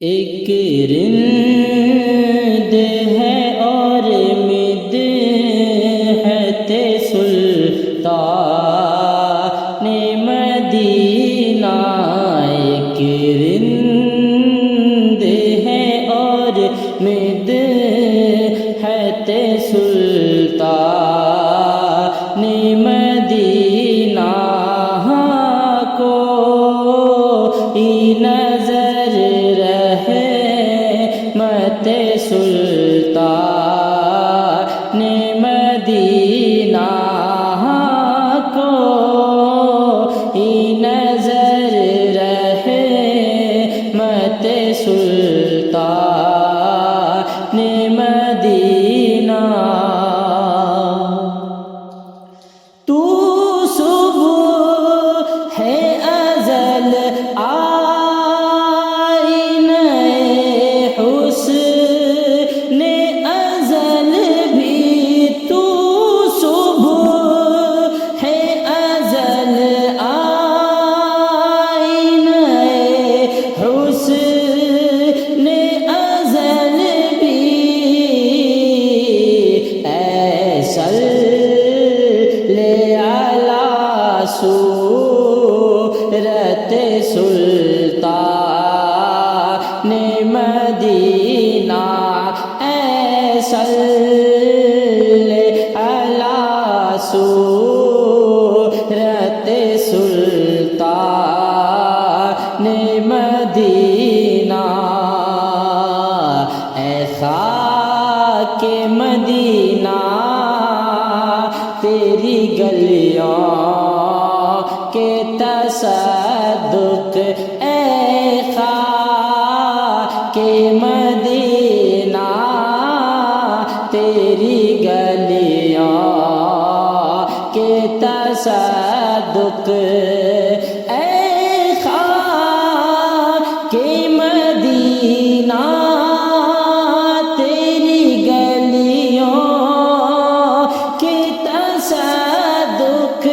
ایک رند ہے اور مدحت سلطان مدینہ، ایک رند ہے اور مدحت سلطان مدینہ کو نظر مت سلطان مدینہ کو نظر رہے مت سلطان مدینہ۔ تو صبح ہے ازل صورت سلطان مدینہ، اے صلی علی صورت سلطان مدینہ، اے خاک مدینہ تیری گلیوں کے تصدق، اے خاک مدینہ تیری گلیوں کے تصدق، اے خاک مدینہ تیری گلیوں کے تصدق،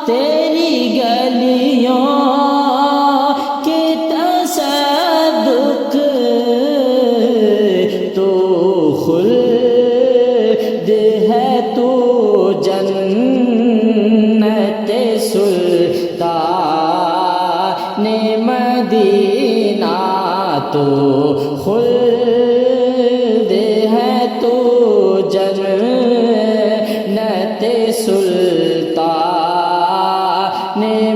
تیری گلیوں کے تصدق، تو خلد ہے تو جنت سلطان مدینہ، تو خلد ہے تو جنت سلطان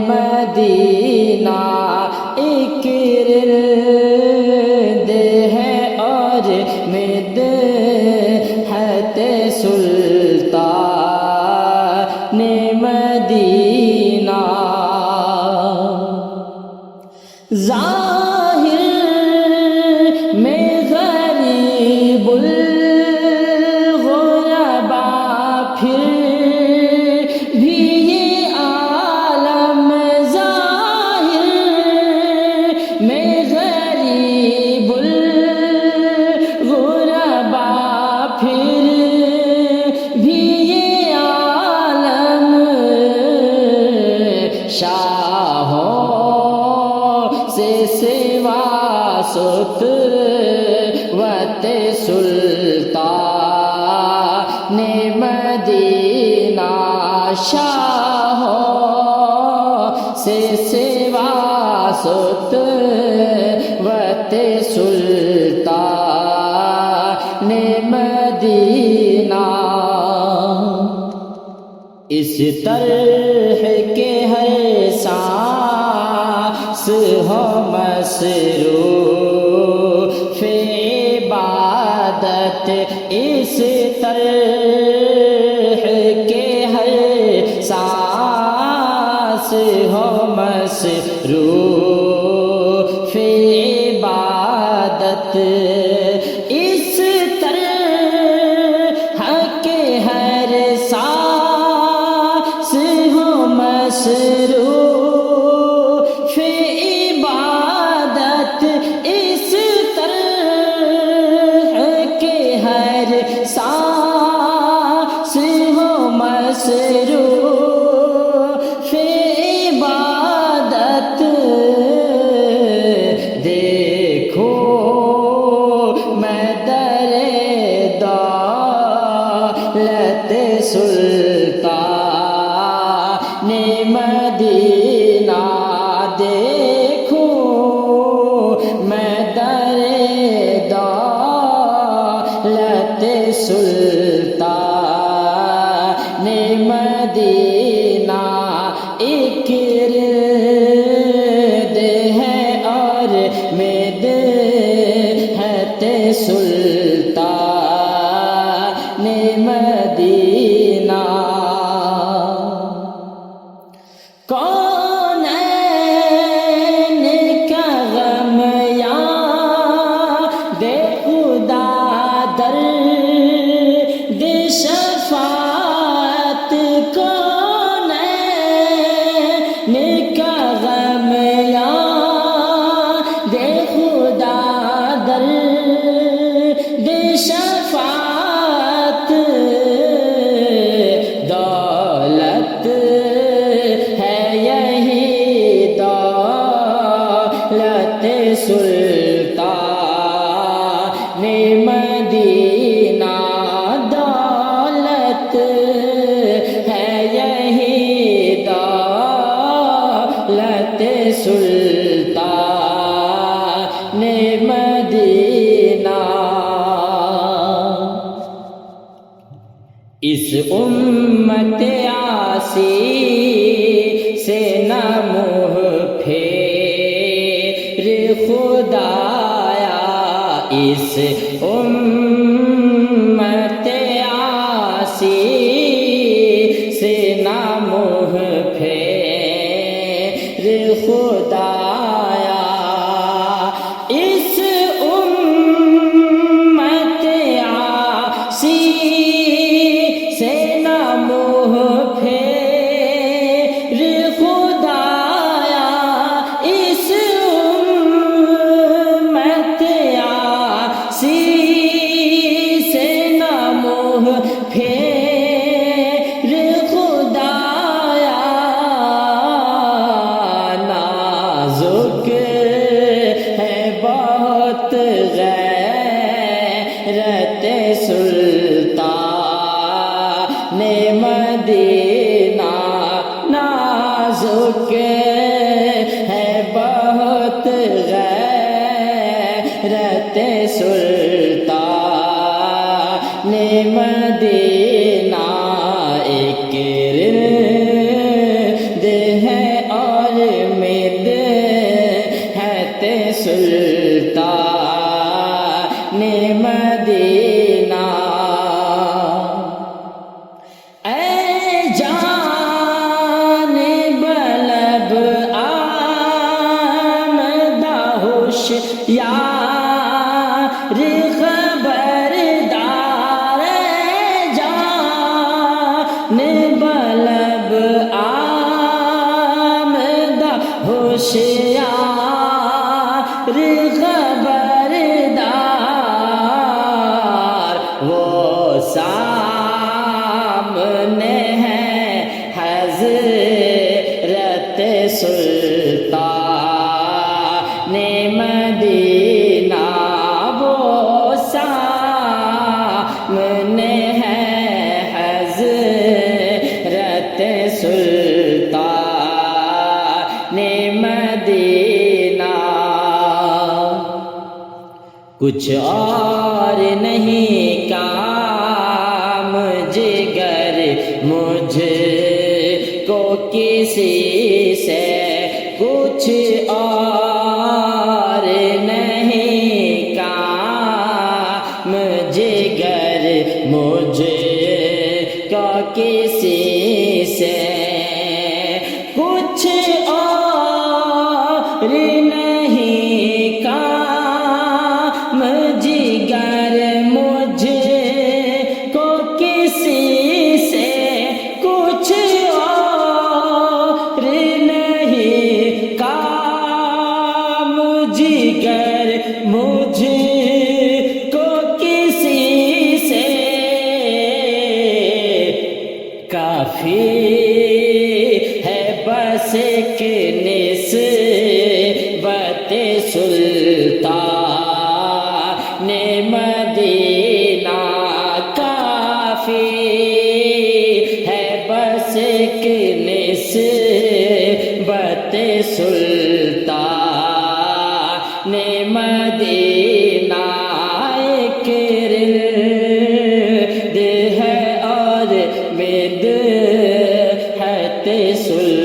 مدینہ، ایک رند ہے اور مدحت سلطان مدینہ۔ ظاہر میں غریب الغرباء پھر بھی یہ عالم، ظاہر میں غریب الغرباء پھر بھی یہ عالم، شاہوں سے سوا ستوت سلطان مدینہ، شاہوں سے سوا ستوت سلطان مدینہ، اس طرح کے ہر سانس ہو مصروف عبادت، اس طرح کے ہر سانس ہو مصروف عبادت، اس طرح کے ہر سانس ہو مصروف عبادت، اس طرح کے ہر سانس ہو مصروف سلطان مدینہ اس امت عاصی سے نہ منہ پھیر خدایا اس امت عاصی سے نہ منہ پھیر خدایا اس امت عاصی سے نہ منہ پھیر خدایا اس امت عاصی سے نہ منہ پھیر خدایا نازک ہے بہت غیرت سلطان مدینہ نازک ہے بہت غیرت سلطان مدینہ ایک رند ہے اور مدحت سلطان مدینہ اے جان بلب آمدہ ہوشیار خبردار جان بلب آمدہ ہوشیار خبردار وہ سامنے ہے حضرت سلطان مدینہ وہ سامنے ہے حضرت سلطان مدینہ کچھ اور نہیں کام جگر مجھ کو کسی سے کچھ اور نہیں کام جگر مجھ کو کسی سے کچھ اور نہیں کام جگر مجھ کو کسی سے کچھ اور نہیں کام جگر مجھ کو کسی سے کافی ہے بس ایک نسبت سلطان مدینہ کافی ہے بس ایک نسبت سلطان مدینہ ایک رند ہے اور مدحت سلطان